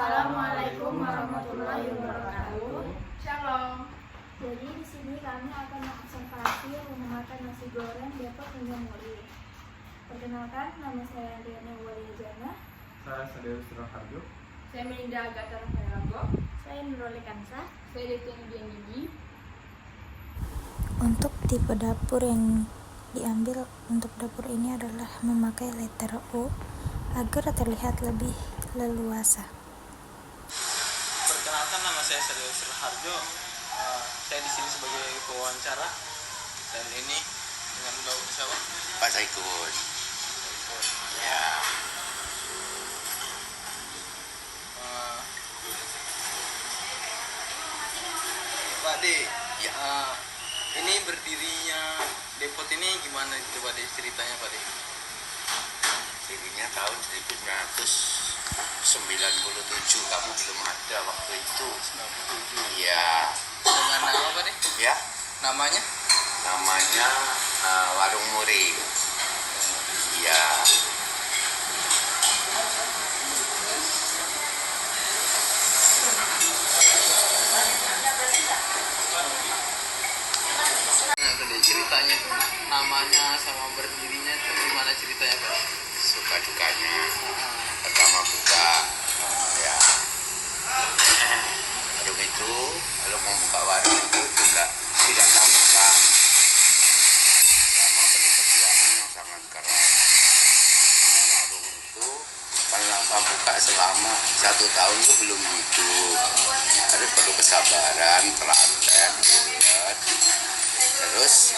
Assalamualaikum warahmatullahi wabarakatuh. Shalom. Jadi di sini kami akan mengobservasi rumah makan nasi goreng Depok Tanjung Mulia. Perkenalkan, nama saya Andriana Waliajana. Saya Sadeus Raharjo. Saya Melinda Agatha Rafaelago. Saya Nurul Kansa. Saya Detian Gigi. Untuk tipe dapur yang diambil untuk dapur ini adalah memakai letter O agar terlihat lebih leluasa. Perkenalkan, nama saya Sadeus Raharjo. Saya di sini sebagai pewawancara dan ini dengan Bapak siapa? Pak Saikun. Ya. Pak D, ya, ini berdirinya depot ini gimana itu Pak D, ceritanya Pak D? Dirinya tahun 1997, kamu belum ada waktu itu. 97. Iya. Dengan nama Pak D? Ya. Namanya? Namanya Warung Muri. Iya. Ceritanya namanya sama berdirinya itu gimana ceritanya Pak? Suka dukanya. Pertama buka. Ya. Warung itu, kalau mau buka warung itu juga tidak gampang. Pertama perlu perjuangan yang sangat keras. Warung itu kalau buka selama 1 tahun itu belum hidup. Harus perlu kesabaran, telaten, bulat. Terus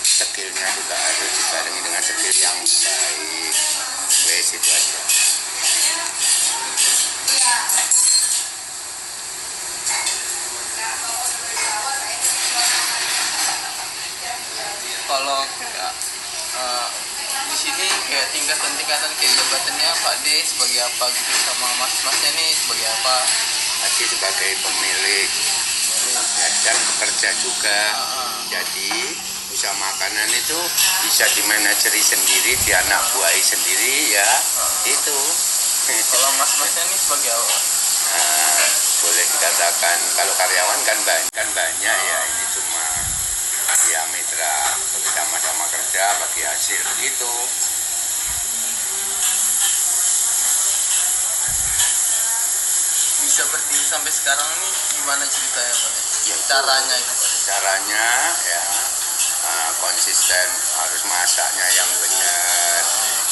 skillnya juga harus dibarengi dengan skill yang baik. Wes itu aja. Kalau di sini kayak tingkatan kayak jabatannya Pak D sebagai apa gitu, sama mas-masnya nih sebagai apa? Masih sebagai pemilik dan bekerja juga. Jadi usaha makanan itu bisa dimanajeri sendiri, di anak buahi sendiri ya. Itu. Kalau mas-masnya nih sebagai apa? Boleh dikatakan kalau karyawan kan banyak ya, ini cuma ya mitra, sama-sama kerja bagi hasil begitu. Bisa berdiri sampai sekarang ini gimana ceritanya Pak? Ya, caranya itu Pak? Caranya ya konsisten, harus masaknya yang benar,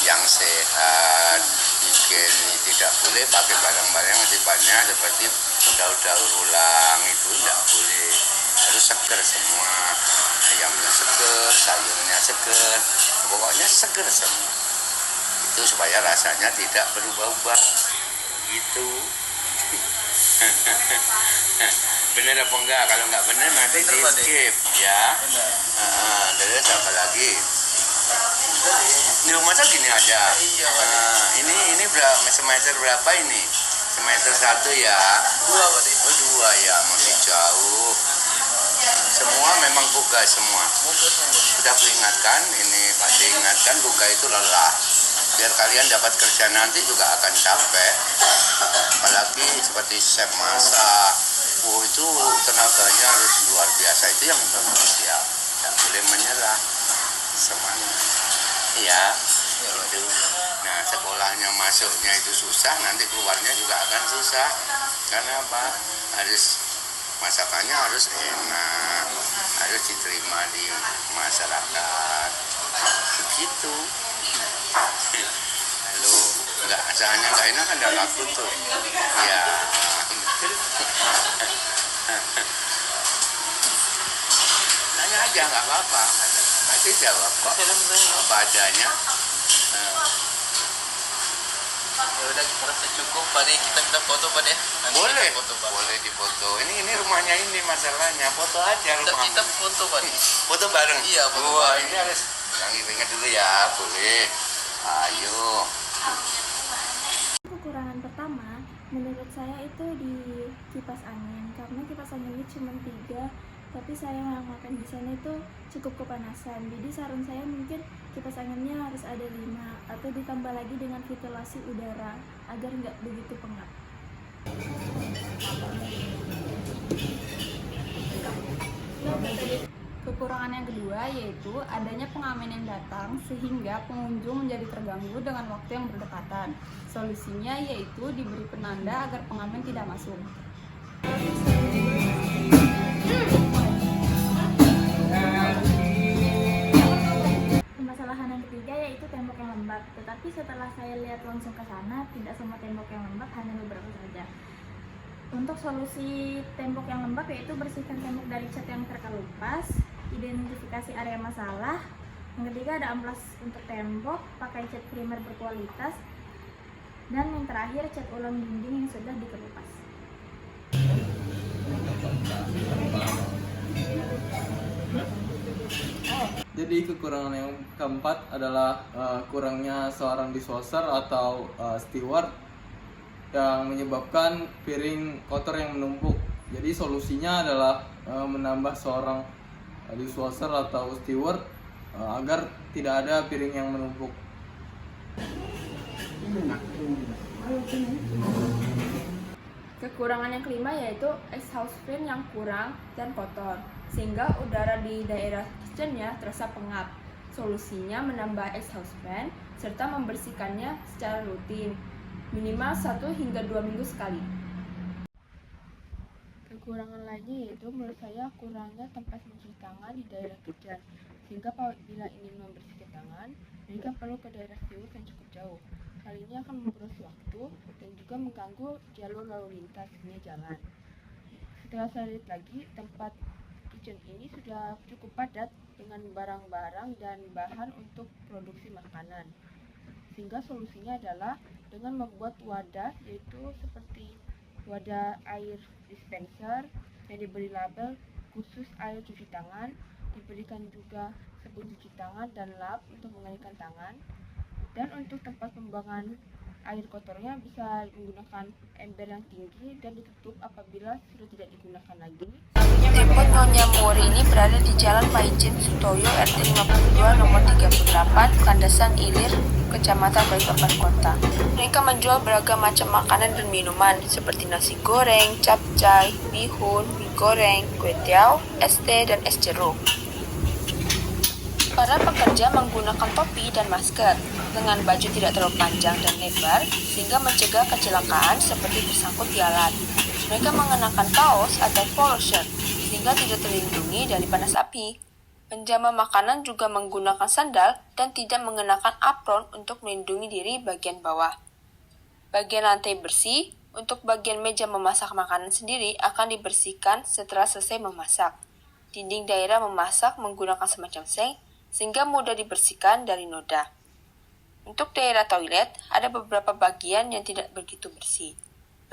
yang sehat, higienis, tidak boleh pakai barang-barang yang sifatnya seperti daur-daur ulang, itu tidak boleh, harus seger semua, ayamnya seger, sayurnya seger, pokoknya seger semua, itu supaya rasanya tidak berubah-ubah gitu. Bener apa enggak? Kalau enggak bener nanti di skip ya. Terus apa lagi? Di rumah saya gini aja. Ini berapa semester berapa ini? Semester 1 ya. 2 Pak D. Oh 2 ya, masih jauh. Semua memang buka semua. Sudah aku ingatkan, ini Pak D ingatkan, buka itu lelah. Biar kalian dapat kerja nanti juga akan capek. Apalagi seperti chef masak, itu tenaganya harus luar biasa, itu yang ya tidak boleh menyerah, semangat ya itu. Nah sekolahnya masuknya itu susah, nanti keluarnya juga akan susah. Karena apa? Harus masakannya harus enak, harus diterima di masyarakat begitu. Lalu rasanya nggak enak kan nggak laku tuh ya. Tanya aja nggak apa-apa, pasti jawab kok apa adanya. Ya udah, kita rasa cukup Pak D, kita minta foto Pak D. Nanti Boleh, kita foto Pak. boleh difoto. Ini rumahnya, ini masalahnya, foto aja rumah. Kita foto Pak D. Foto bareng. Iya, foto Wah, bareng. ini harus ingat dulu ya, boleh. Ayo. Kekurangan pertama, menurut saya itu di kipas angin, karena kipas angin ini cuma 3, tapi saya yang makan di sana itu cukup kepanasan. Jadi saran saya mungkin kipas anginnya harus ada 5 atau ditambah lagi dengan ventilasi udara agar nggak begitu pengap. Kekurangan yang kedua yaitu adanya pengamen yang datang sehingga pengunjung menjadi terganggu dengan waktu yang berdekatan. Solusinya yaitu diberi penanda agar pengamen tidak masuk. Permasalahan yang ketiga yaitu tembok yang lembab. Tetapi setelah saya lihat langsung ke sana, tidak semua tembok yang lembab, hanya beberapa saja. Untuk solusi tembok yang lembab yaitu bersihkan tembok dari cat yang terkelupas, identifikasi area masalah. Yang ketiga ada amplas untuk tembok, pakai cat primer berkualitas. Dan yang terakhir cat ulang dinding yang sudah dikelupas. Jadi kekurangan yang keempat adalah kurangnya seorang dishwasher atau steward yang menyebabkan piring kotor yang menumpuk. Jadi solusinya adalah menambah seorang dishwasher atau steward agar tidak ada piring yang menumpuk. Kekurangan yang kelima yaitu exhaust fan yang kurang dan kotor, sehingga udara di daerah kitchennya terasa pengap. Solusinya menambah exhaust fan serta membersihkannya secara rutin, minimal 1 hingga 2 minggu sekali. Kekurangan lainnya yaitu menurut saya kurangnya tempat mencuci tangan di daerah kitchen, sehingga apabila ingin membersihkan tangan, mereka perlu ke daerah steward yang cukup jauh. Hal ini akan memperos waktu dan juga mengganggu jalur lalu lintas di jalan. Setelah saya lihat lagi, tempat kitchen ini sudah cukup padat dengan barang-barang dan bahan untuk produksi makanan. Sehingga solusinya adalah dengan membuat wadah, yaitu seperti wadah air dispenser yang diberi label khusus air cuci tangan, diberikan juga sabun cuci tangan dan lap untuk mengalirkan tangan. Dan untuk tempat pembuangan air kotornya bisa menggunakan ember yang tinggi dan ditutup apabila sudah tidak digunakan lagi. Depot Nyonya Muri ini berada di Jalan Maijen Sutoyo RT 52 nomor 38 Kandasan Ilir, Kecamatan Balikpapan Kota. Mereka menjual beragam macam makanan dan minuman seperti nasi goreng, capcay, bihun, mie goreng, kue tiaw, es teh, dan es jeruk. Para pekerja menggunakan topi dan masker dengan baju tidak terlalu panjang dan lebar sehingga mencegah kecelakaan seperti tersangkut di alat. Mereka mengenakan kaos atau polo shirt sehingga tidak terlindungi dari panas api. Penjama makanan juga menggunakan sandal dan tidak mengenakan apron untuk melindungi diri bagian bawah. Bagian lantai bersih, untuk bagian meja memasak makanan sendiri akan dibersihkan setelah selesai memasak. Dinding daerah memasak menggunakan semacam seng sehingga mudah dibersihkan dari noda. Untuk daerah toilet, ada beberapa bagian yang tidak begitu bersih.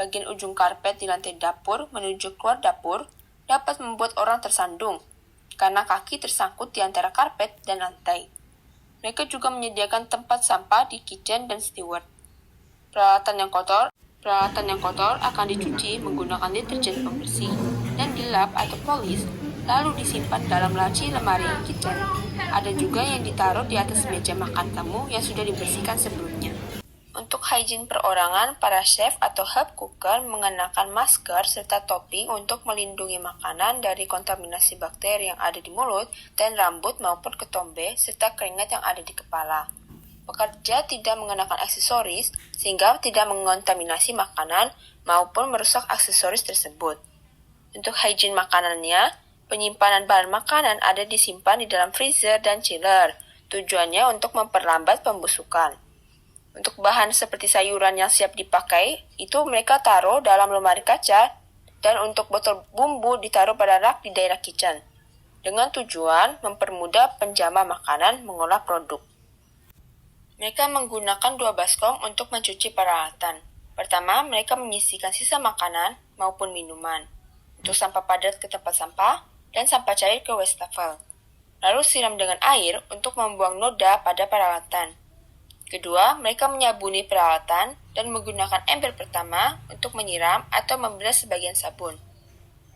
Bagian ujung karpet di lantai dapur menuju keluar dapur dapat membuat orang tersandung, karena kaki tersangkut di antara karpet dan lantai. Mereka juga menyediakan tempat sampah di kitchen dan steward. Peralatan yang kotor akan dicuci menggunakan deterjen pembersih dan dilap atau polish, lalu disimpan dalam laci lemari kitchen. Ada juga yang ditaruh di atas meja makan tamu yang sudah dibersihkan sebelumnya. Untuk hygiene perorangan, para chef atau herb cooker mengenakan masker serta topi untuk melindungi makanan dari kontaminasi bakteri yang ada di mulut dan rambut maupun ketombe serta keringat yang ada di kepala. Pekerja tidak mengenakan aksesoris sehingga tidak mengontaminasi makanan maupun merusak aksesoris tersebut. Untuk hygiene makanannya, penyimpanan bahan makanan ada disimpan di dalam freezer dan chiller. Tujuannya untuk memperlambat pembusukan. Untuk bahan seperti sayuran yang siap dipakai, itu mereka taruh dalam lemari kaca, dan untuk botol bumbu ditaruh pada rak di daerah kitchen, dengan tujuan mempermudah penjama makanan mengolah produk. Mereka menggunakan 2 baskom untuk mencuci peralatan. Pertama, mereka menyisihkan sisa makanan maupun minuman. Untuk sampah padat ke tempat sampah, dan sampah cair ke wastafel. Lalu siram dengan air untuk membuang noda pada peralatan. Kedua, mereka menyabuni peralatan dan menggunakan ember pertama untuk menyiram atau membilas sebagian sabun.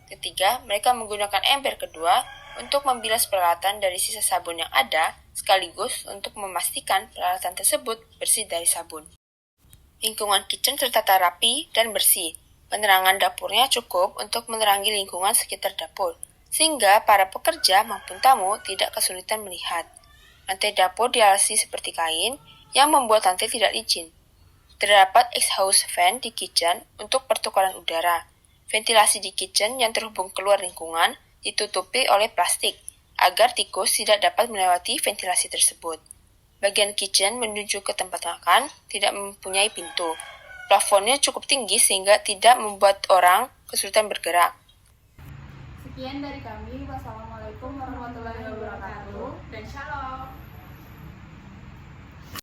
Ketiga, mereka menggunakan ember kedua untuk membilas peralatan dari sisa sabun yang ada, sekaligus untuk memastikan peralatan tersebut bersih dari sabun. Lingkungan kitchen tertata rapi dan bersih. Penerangan dapurnya cukup untuk menerangi lingkungan sekitar dapur, sehingga para pekerja maupun tamu tidak kesulitan melihat. Lantai dapur dialasi seperti kain yang membuat lantai tidak licin. Terdapat exhaust fan di kitchen untuk pertukaran udara. Ventilasi di kitchen yang terhubung keluar lingkungan ditutupi oleh plastik agar tikus tidak dapat melewati ventilasi tersebut. Bagian kitchen menuju ke tempat makan tidak mempunyai pintu. Plafonnya cukup tinggi sehingga tidak membuat orang kesulitan bergerak. Sekian dari kami.